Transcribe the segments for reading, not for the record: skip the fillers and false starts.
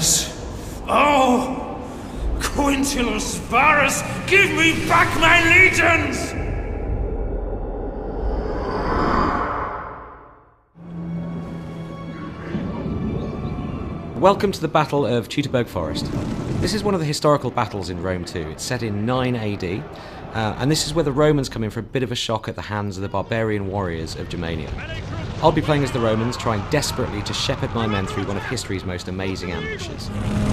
Traitors! Oh! Quintulus Varus, give me back my legions! Welcome to the Battle of Teutoburg Forest. This is one of the historical battles in Rome too. It's set in 9 AD, and this is where the Romans come in for a bit of a shock at the hands of the barbarian warriors of Germania. I'll be playing as the Romans, trying desperately to shepherd my men through one of history's most amazing ambushes.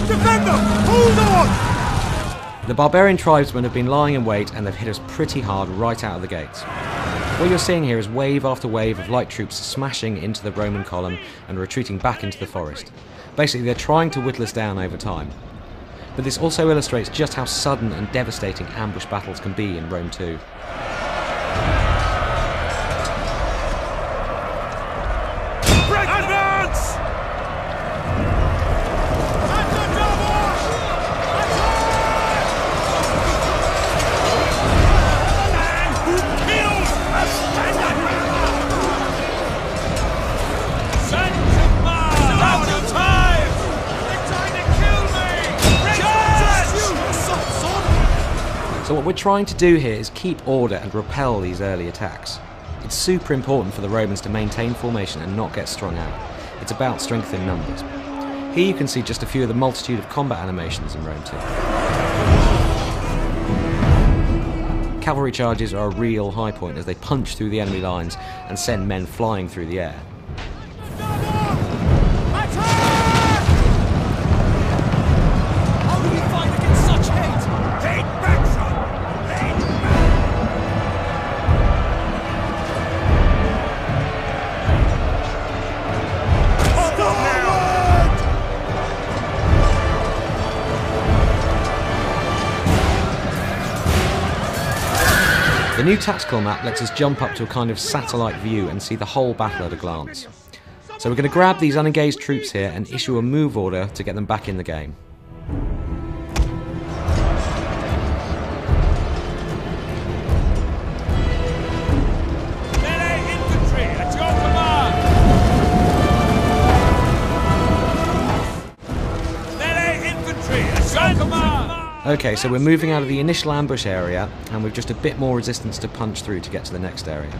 Defend them! Hold on! The barbarian tribesmen have been lying in wait and they've hit us pretty hard right out of the gates. What you're seeing here is wave after wave of light troops smashing into the Roman column and retreating back into the forest. Basically, they're trying to whittle us down over time. But this also illustrates just how sudden and devastating ambush battles can be in Rome too. Advance! So what we're trying to do here is keep order and repel these early attacks. It's super important for the Romans to maintain formation and not get strung out. It's about strength in numbers. Here you can see just a few of the multitude of combat animations in Rome too. Cavalry charges are a real high point as they punch through the enemy lines and send men flying through the air. The new tactical map lets us jump up to a kind of satellite view and see the whole battle at a glance. So we're going to grab these unengaged troops here and issue a move order to get them back in the game. Okay, so we're moving out of the initial ambush area and we've just a bit more resistance to punch through to get to the next area.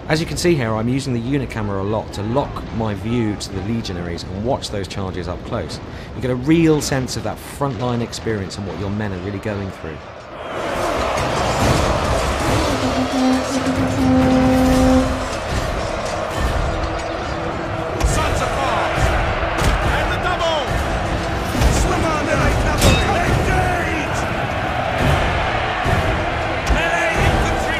As you can see here, I'm using the unit camera a lot to lock my view to the legionaries and watch those charges up close. You get a real sense of that frontline experience and what your men are really going through.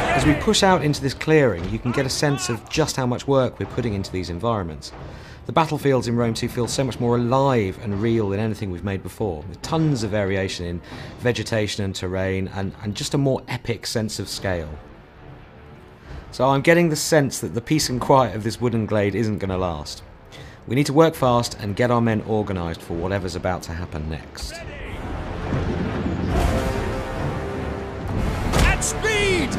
As we push out into this clearing, you can get a sense of just how much work we're putting into these environments. The battlefields in Rome 2 feel so much more alive and real than anything we've made before, with tons of variation in vegetation and terrain, and just a more epic sense of scale. So I'm getting the sense that the peace and quiet of this wooden glade isn't going to last. We need to work fast and get our men organised for whatever's about to happen next. At speed!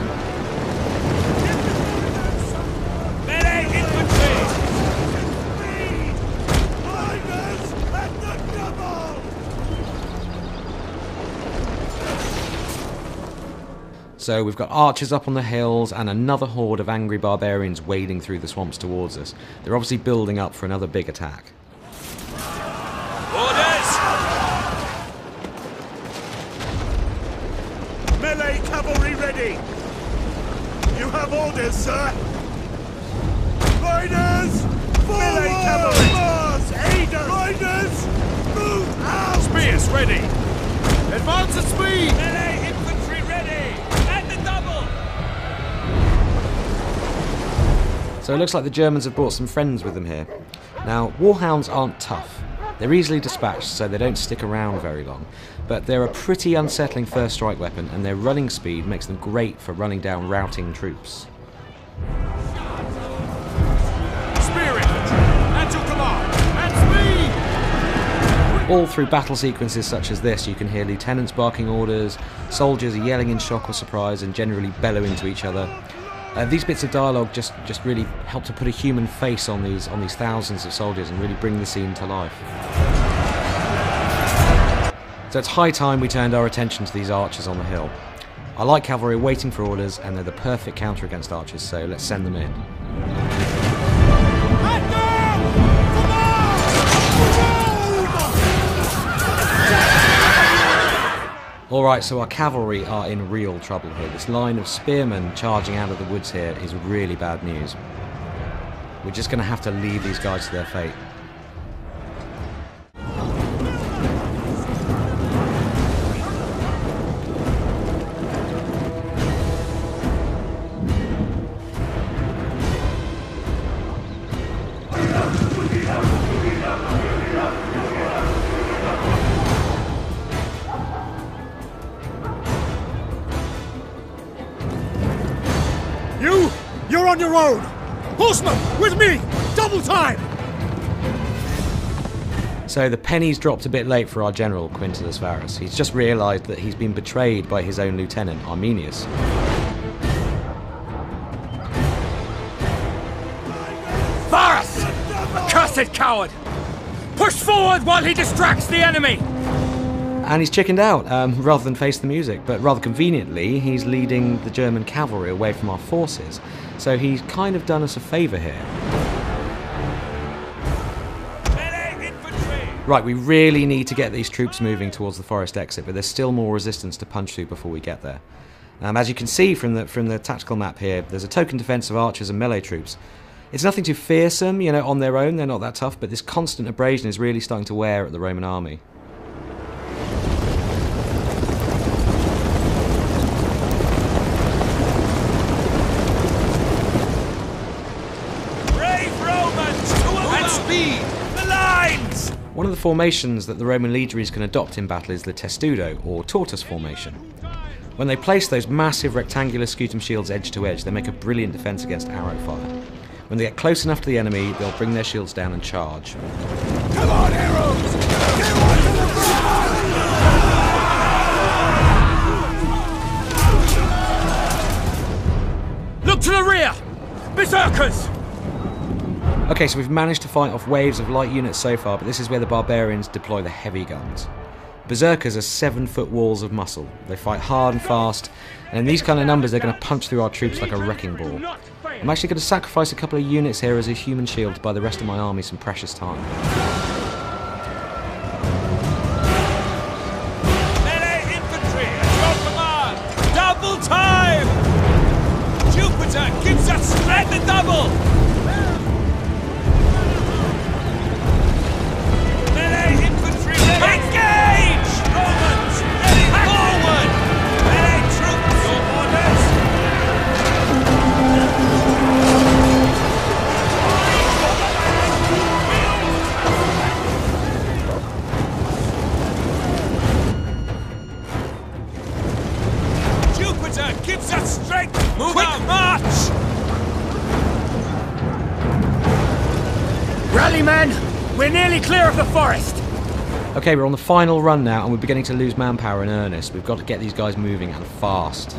So we've got archers up on the hills and another horde of angry barbarians wading through the swamps towards us. They're obviously building up for another big attack. Orders! Melee cavalry ready! You have orders, sir! Riders! Forward! Melee cavalry! Mars! Aiders! Riders! Move out! Spears ready! Advance at speed! Melee infantry ready! At the double! So it looks like the Germans have brought some friends with them here. Now, warhounds aren't tough. They're easily dispatched, so they don't stick around very long. But they're a pretty unsettling first strike weapon, and their running speed makes them great for running down routing troops. All through battle sequences such as this, you can hear lieutenants barking orders, soldiers are yelling in shock or surprise and generally bellowing to each other. These bits of dialogue just really help to put a human face on these thousands of soldiers and really bring the scene to life. So it's high time we turned our attention to these archers on the hill. I like cavalry waiting for orders, and they're the perfect counter against archers, so let's send them in. Alright, so our cavalry are in real trouble here. This line of spearmen charging out of the woods here is really bad news. We're just going to have to leave these guys to their fate. You're on your own! Horsemen, with me! Double time! So the penny's dropped a bit late for our general, Quintillus Varus. He's just realised that he's been betrayed by his own lieutenant, Arminius. Varus! Accursed coward! Push forward while he distracts the enemy! And he's chickened out, rather than face the music, but rather conveniently, he's leading the German cavalry away from our forces. So he's kind of done us a favour here. Right, we really need to get these troops moving towards the forest exit, but there's still more resistance to punch through before we get there. As you can see from the tactical map here, there's a token defence of archers and melee troops. It's nothing too fearsome, you know, on their own, they're not that tough, but this constant abrasion is really starting to wear at the Roman army. One of the formations that the Roman legionaries can adopt in battle is the testudo, or tortoise formation. When they place those massive rectangular scutum shields edge to edge, they make a brilliant defence against arrow fire. When they get close enough to the enemy, they'll bring their shields down and charge. Come on, arrows! Look to the rear! Berserkers! Okay, so we've managed to fight off waves of light units so far, but this is where the barbarians deploy the heavy guns. Berserkers are 7-foot walls of muscle. They fight hard and fast, and in these kind of numbers they're going to punch through our troops like a wrecking ball. I'm actually going to sacrifice a couple of units here as a human shield to buy the rest of my army some precious time. Melee infantry at your command! Double time! Jupiter gives us strength double! Engage! Romans! Heading forward! Melee troops! Your orders! Jupiter gives us strength! Move Quick out. March! Rally, men! We're nearly clear of the forest! Okay, we're on the final run now, and we're beginning to lose manpower in earnest. We've got to get these guys moving, and fast.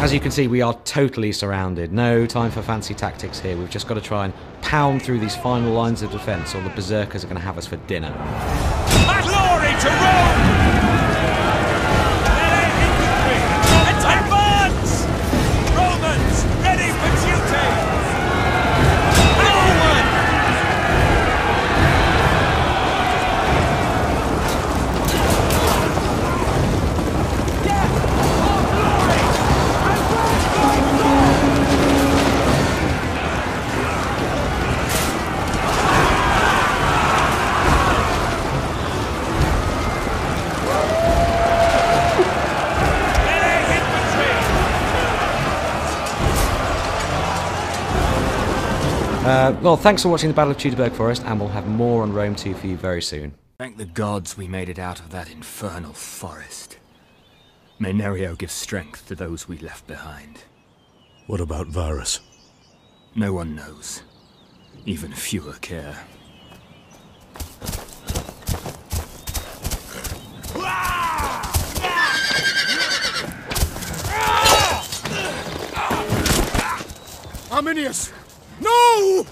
As you can see, we are totally surrounded. No time for fancy tactics here. We've just got to try and pound through these final lines of defence, or the berserkers are going to have us for dinner. Glory to Rome! Melee infantry! Advance! Romans, ready for duty! Forward! Well, thanks for watching the Battle of Teutoburg Forest, and we'll have more on Rome 2 for you very soon. Thank the gods we made it out of that infernal forest. May Nerio give strength to those we left behind. What about Varus? No one knows. Even fewer care. Arminius! No!